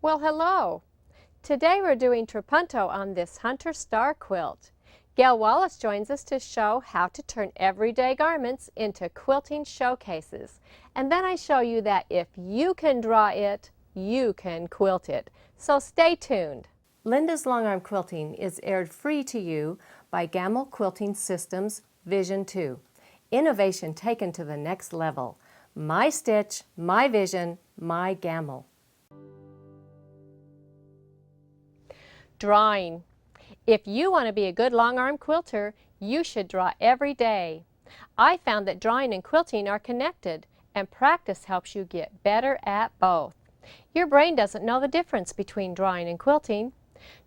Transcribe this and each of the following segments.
Well, hello! Today we're doing trapunto on this Hunter Star quilt. Gail Wallace joins us to show how to turn everyday garments into quilting showcases. And then I show you that if you can draw it, you can quilt it. So stay tuned. Linda's Longarm Quilting is aired free to you by Gamble Quilting Systems Vision 2. Innovation taken to the next level. My stitch, my vision, my Gamble. Drawing. If you want to be a good long-arm quilter, you should draw every day. I found that drawing and quilting are connected, and practice helps you get better at both. Your brain doesn't know the difference between drawing and quilting.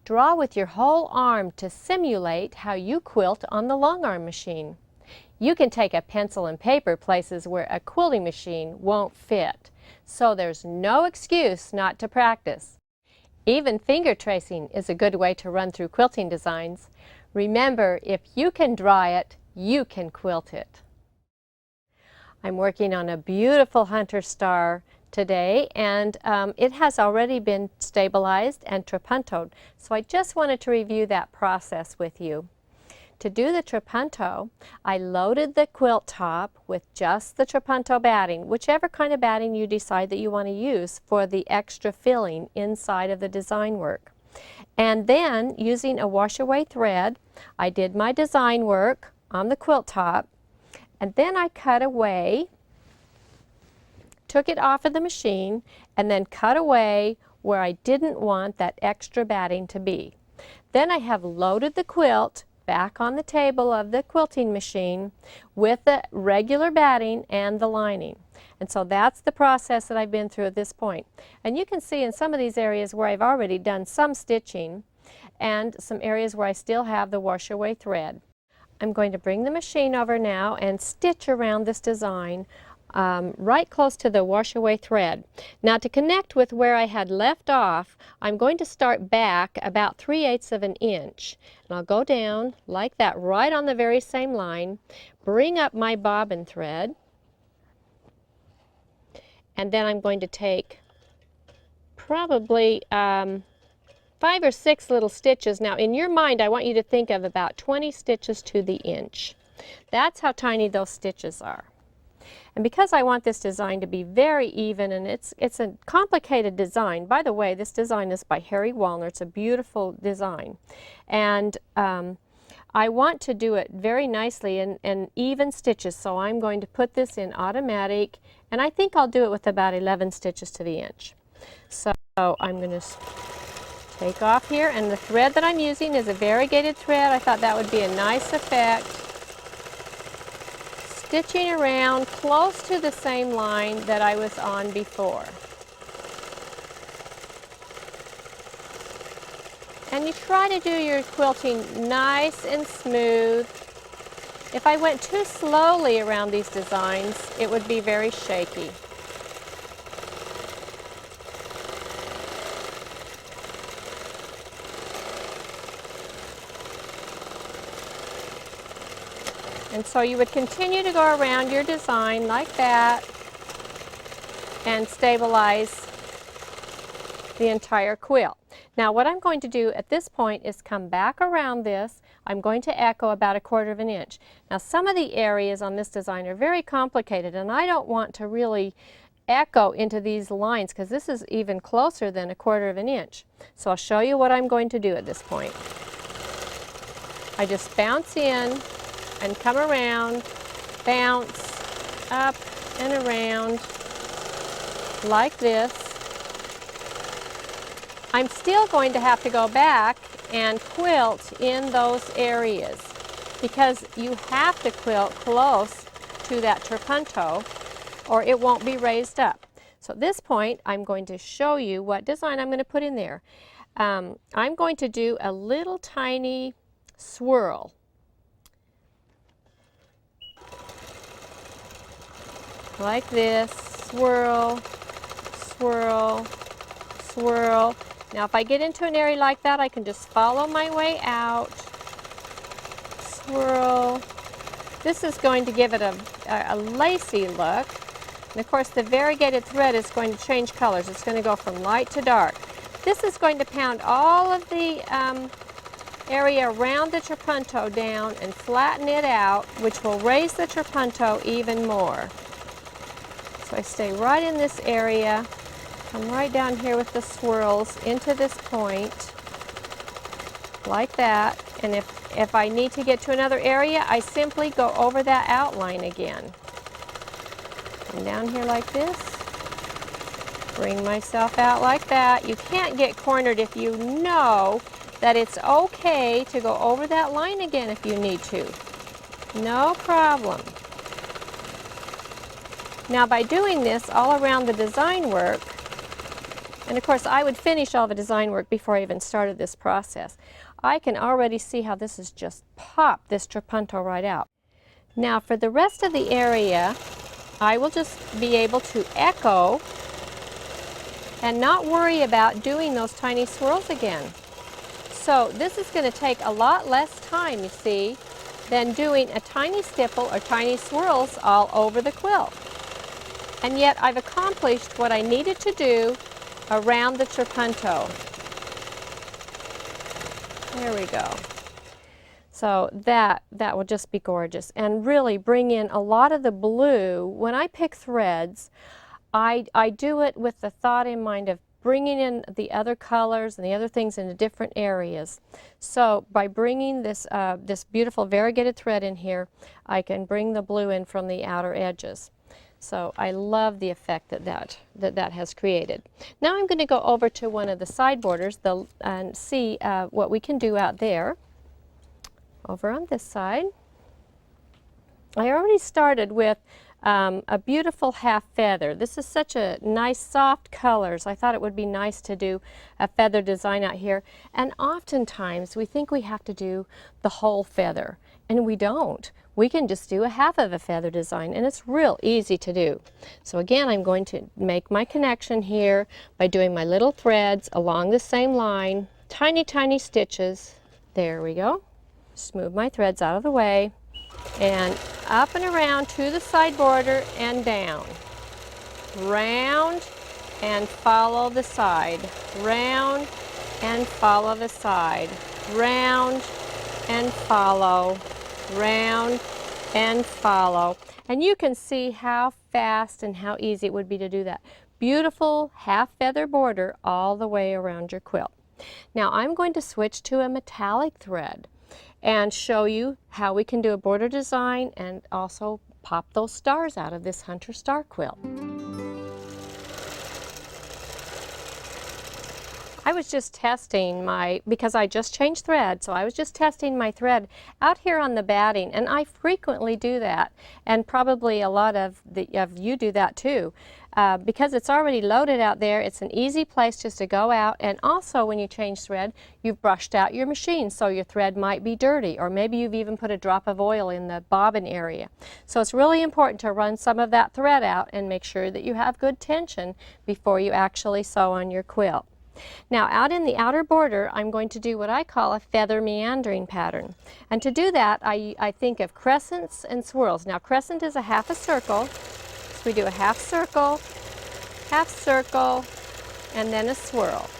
Draw with your whole arm to simulate how you quilt on the long-arm machine. You can take a pencil and paper places where a quilting machine won't fit, so there's no excuse not to practice. Even finger tracing is a good way to run through quilting designs. Remember, if you can draw it, you can quilt it. I'm working on a beautiful Hunter Star today, and it has already been stabilized and trapuntoed, so I just wanted to review that process with you. To do the trapunto, I loaded the quilt top with just the trapunto batting, whichever kind of batting you decide that you want to use for the extra filling inside of the design work. And then, using a wash-away thread, I did my design work on the quilt top, and then I cut away, took it off of the machine, and then cut away where I didn't want that extra batting to be. Then I have loaded the quilt back on the table of the quilting machine with the regular batting and the lining. And so that's the process that I've been through at this point. And you can see in some of these areas where I've already done some stitching and some areas where I still have the wash-away thread. I'm going to bring the machine over now and stitch around this design right close to the wash-away thread. Now, to connect with where I had left off, I'm going to start back about 3/8 of an inch. And I'll go down like that right on the very same line, bring up my bobbin thread, and then I'm going to take probably 5 or 6 little stitches. Now, in your mind, I want you to think of about 20 stitches to the inch. That's how tiny those stitches are. And because I want this design to be very even, and it's a complicated design. By the way, this design is by Harry Wallner. It's a beautiful design. And I want to do it very nicely in even stitches, so I'm going to put this in automatic, and I think I'll do it with about 11 stitches to the inch. So I'm going to take off here, and the thread that I'm using is a variegated thread. I thought that would be a nice effect. Stitching around close to the same line that I was on before. And you try to do your quilting nice and smooth. If I went too slowly around these designs, it would be very shaky. And so you would continue to go around your design like that and stabilize the entire quilt. Now, what I'm going to do at this point is come back around this. I'm going to echo about 1/4 of an inch. Now, some of the areas on this design are very complicated, and I don't want to really echo into these lines because this is even closer than 1/4 of an inch. So I'll show you what I'm going to do at this point. I just bounce in and come around, bounce up and around like this. I'm still going to have to go back and quilt in those areas because you have to quilt close to that trapunto or it won't be raised up. So at this point, I'm going to show you what design I'm going to put in there. I'm going to do a little tiny swirl. Like this, swirl, swirl, swirl. Now if I get into an area like that, I can just follow my way out, swirl. This is going to give it a lacy look. And of course the variegated thread is going to change colors. It's going to go from light to dark. This is going to pound all of the area around the trapunto down and flatten it out, which will raise the trapunto even more. So I stay right in this area, come right down here with the swirls into this point, like that. And if I need to get to another area, I simply go over that outline again. Come down here like this, bring myself out like that. You can't get cornered if you know that it's okay to go over that line again if you need to. No problem. Now by doing this all around the design work, and of course I would finish all the design work before I even started this process, I can already see how this has just popped this trapunto right out. Now for the rest of the area, I will just be able to echo and not worry about doing those tiny swirls again. So this is going to take a lot less time, you see, than doing a tiny stipple or tiny swirls all over the quilt. And yet I've accomplished what I needed to do around the trapunto. There we go. So that will just be gorgeous and really bring in a lot of the blue. When I pick threads, I do it with the thought in mind of bringing in the other colors and the other things into different areas. So by bringing this, this beautiful variegated thread in here, I can bring the blue in from the outer edges. So I love the effect that has created. Now I'm going to go over to one of the side borders and see what we can do out there. Over on this side, I already started with a beautiful half feather. This is such a nice soft colors. I thought it would be nice to do a feather design out here. And oftentimes we think we have to do the whole feather, and we don't. We can just do a half of a feather design, and it's real easy to do. So again, I'm going to make my connection here by doing my little threads along the same line, tiny, tiny stitches. There we go. Just move my threads out of the way and up and around to the side border and down. Round and follow the side. Round and follow the side. Round and follow. Round and follow. And you can see how fast and how easy it would be to do that. Beautiful half feather border all the way around your quilt. Now I'm going to switch to a metallic thread and show you how we can do a border design and also pop those stars out of this Hunter Star quilt. I was just testing because I just changed thread, so I was just testing my thread out here on the batting, and I frequently do that, and probably a lot of you do that too. Because it's already loaded out there, it's an easy place just to go out, and also when you change thread, you've brushed out your machine, so your thread might be dirty, or maybe you've even put a drop of oil in the bobbin area. So it's really important to run some of that thread out and make sure that you have good tension before you actually sew on your quilt. Now out in the outer border, I'm going to do what I call a feather meandering pattern. And to do that, I think of crescents and swirls. Now crescent is a half a circle. So we do a half circle, and then a swirl.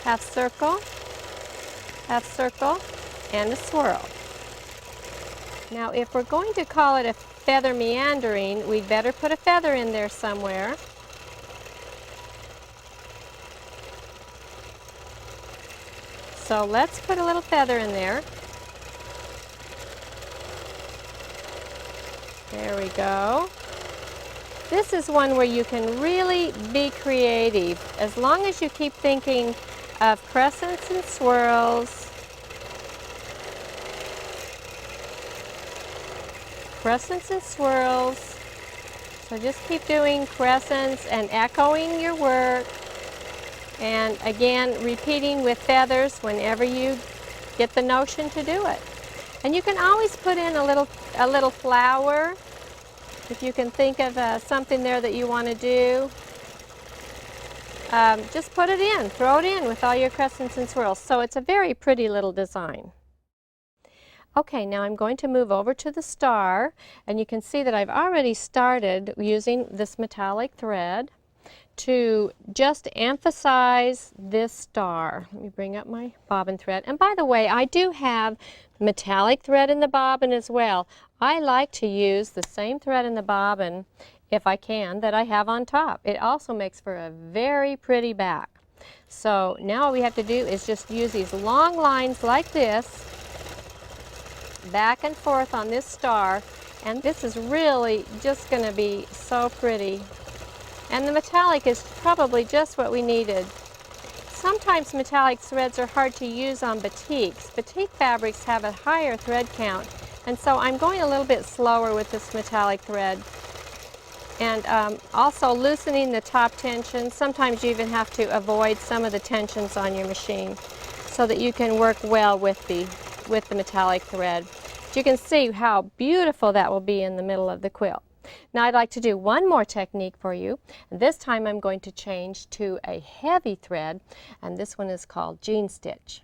Half circle, and a swirl. Now if we're going to call it a feather meandering, we'd better put a feather in there somewhere. So let's put a little feather in there. There we go. This is one where you can really be creative as long as you keep thinking of crescents and swirls. Crescents and swirls. So just keep doing crescents and echoing your work. And again, repeating with feathers whenever you get the notion to do it. And you can always put in a little flower if you can think of something there that you want to do. Just put it in, throw it in with all your crescents and swirls. So it's a very pretty little design. Okay, now I'm going to move over to the star, and you can see that I've already started using this metallic thread to just emphasize this star. Let me bring up my bobbin thread. And by the way, I do have metallic thread in the bobbin as well. I like to use the same thread in the bobbin, if I can, that I have on top. It also makes for a very pretty back. So now all we have to do is just use these long lines like this, back and forth on this star, and this is really just going to be so pretty. And the metallic is probably just what we needed. Sometimes metallic threads are hard to use on batiks. Batik fabrics have a higher thread count, and so I'm going a little bit slower with this metallic thread. And also loosening the top tension. Sometimes you even have to avoid some of the tensions on your machine so that you can work well with the metallic thread. But you can see how beautiful that will be in the middle of the quilt. Now I'd like to do one more technique for you. And this time I'm going to change to a heavy thread, and this one is called jean stitch.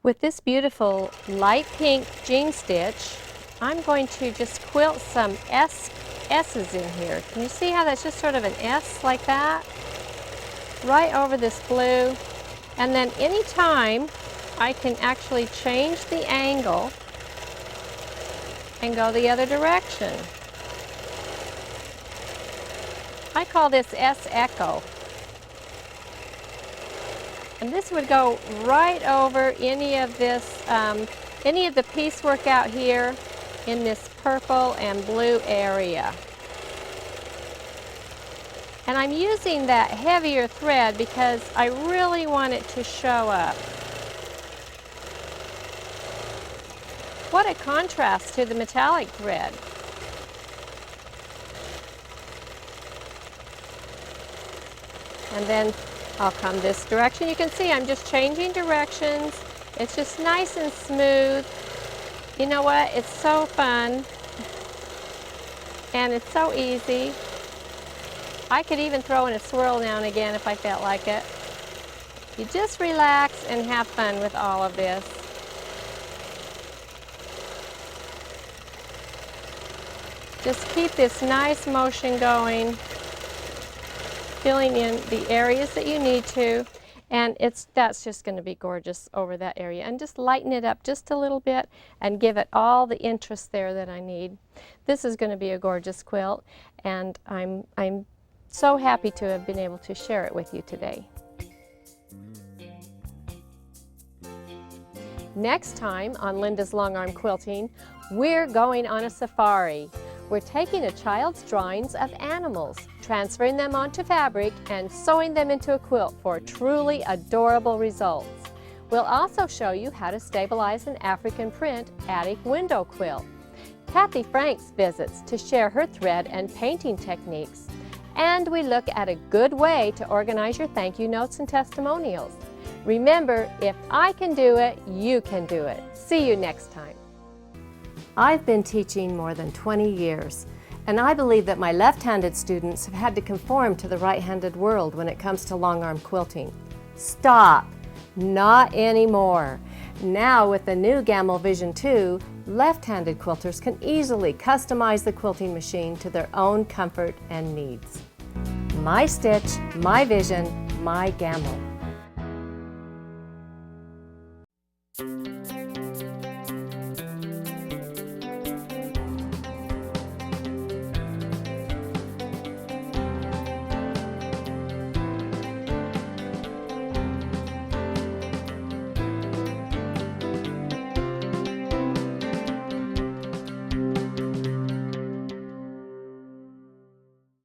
With this beautiful light pink jean stitch, I'm going to just quilt some S's in here. Can you see how that's just sort of an S like that? Right over this blue. And then anytime I can actually change the angle and go the other direction. I call this S echo. And this would go right over any of this, any of the piecework out here in this purple and blue area. And I'm using that heavier thread because I really want it to show up. What a contrast to the metallic thread. And then I'll come this direction. You can see I'm just changing directions. It's just nice and smooth. You know what? It's so fun. And it's so easy. I could even throw in a swirl now and again if I felt like it. You just relax and have fun with all of this. Just keep this nice motion going, filling in the areas that you need to, and that's just going to be gorgeous over that area. And just lighten it up just a little bit and give it all the interest there that I need. This is going to be a gorgeous quilt, and I'm so happy to have been able to share it with you today. Next time on Linda's Longarm Quilting, we're going on a safari. We're taking a child's drawings of animals, transferring them onto fabric, and sewing them into a quilt for truly adorable results. We'll also show you how to stabilize an African print attic window quilt. Kathy Franks visits to share her thread and painting techniques. And we look at a good way to organize your thank you notes and testimonials. Remember, if I can do it, you can do it. See you next time. I've been teaching more than 20 years, and I believe that my left-handed students have had to conform to the right-handed world when it comes to long-arm quilting. Stop! Not anymore. Now with the new Gamma Vision 2, left-handed quilters can easily customize the quilting machine to their own comfort and needs. My stitch, my vision, my Gamma.